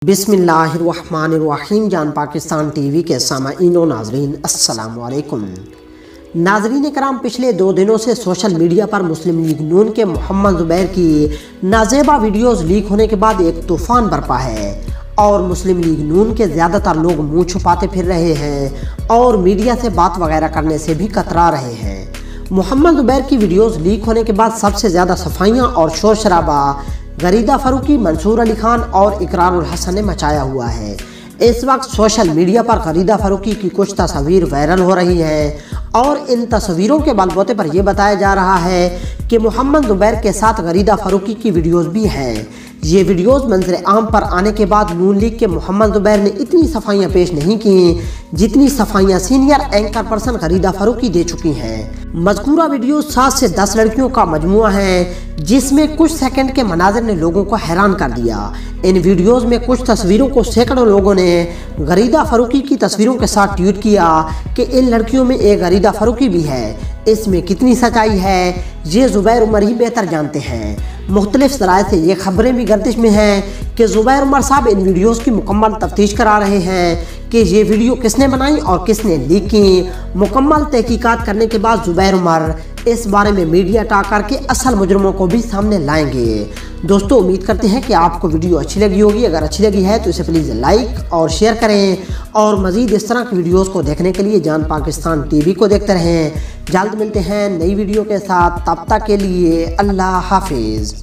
बिस्मिल्लाहिर्रहमानिर्रहीम। जान पाकिस्तान टीवी के सामाईन व नाजरीन अस्सलाम वालेकुम। नाजरीन कराम, पिछले 2 दिनों से सोशल मीडिया पर मुस्लिम लीग नून के मोहम्मद ज़ुबैर की नाजेबा वीडियोस लीक होने के बाद एक तूफ़ान बरपा है और मुस्लिम लीग नून के ज़्यादातर लोग मुंह छुपाते फिर रहे हैं और मीडिया से बात वगैरह करने से भी कतरा रहे हैं। मोहम्मद ज़ुबैर की वीडियोस लीक होने के बाद सबसे ज़्यादा सफाइयाँ और शोर शराबा गरीदा फ़ारूकी, मंसूर अली खान और इकरारुल हसन ने मचाया हुआ है। इस वक्त सोशल मीडिया पर गरीदा फ़ारूकी की कुछ तस्वीर वायरल हो रही हैं और इन तस्वीरों के बलबूते पर यह बताया जा रहा है कि मोहम्मद ज़ुबैर के साथ गरीदा फ़ारूकी की वीडियोस भी हैं। ये वीडियोस मंजर आम पर आने के बाद नून लीग के मोहम्मद ज़ुबैर ने इतनी सफाइयाँ पेश नहीं की जितनी सफाइयाँ सीनियर एंकर पर्सन गरीदा फ़ारूकी दे चुकी हैं। मज़कूरा वीडियो 7 से 10 लड़कियों का मजमुआ है जिसमें कुछ सेकंड के मनाज़र ने लोगों को हैरान कर दिया। इन वीडियोस में कुछ तस्वीरों को सैकड़ों लोगों ने गरीदा फ़ारूकी की तस्वीरों के साथ ट्वीट किया कि इन लड़कियों में एक गरीदा फ़ारूकी भी है। इसमें कितनी सच्चाई है ये ज़ुबैर उमर ही बेहतर जानते हैं। मुख्तलिफ ज़राए से ये खबरें भी गर्दिश में हैं कि ज़ुबैर उमर साहब इन वीडियोस की मुकम्मल तफ्तीश करा रहे हैं कि ये वीडियो किसने बनाई और किसने लीक की। मुकम्मल तहकीकात करने के बाद ज़ुबैर उमर इस बारे में मीडिया टाक करके असल मुजरमों को भी सामने लाएंगे। दोस्तों, उम्मीद करते हैं कि आपको वीडियो अच्छी लगी होगी। अगर अच्छी लगी है तो इसे प्लीज़ लाइक और शेयर करें और मज़ीद इस तरह की वीडियोस को देखने के लिए जान पाकिस्तान टीवी को देखते रहें। जल्द मिलते हैं नई वीडियो के साथ, तब तक के लिए अल्लाह हाफिज़।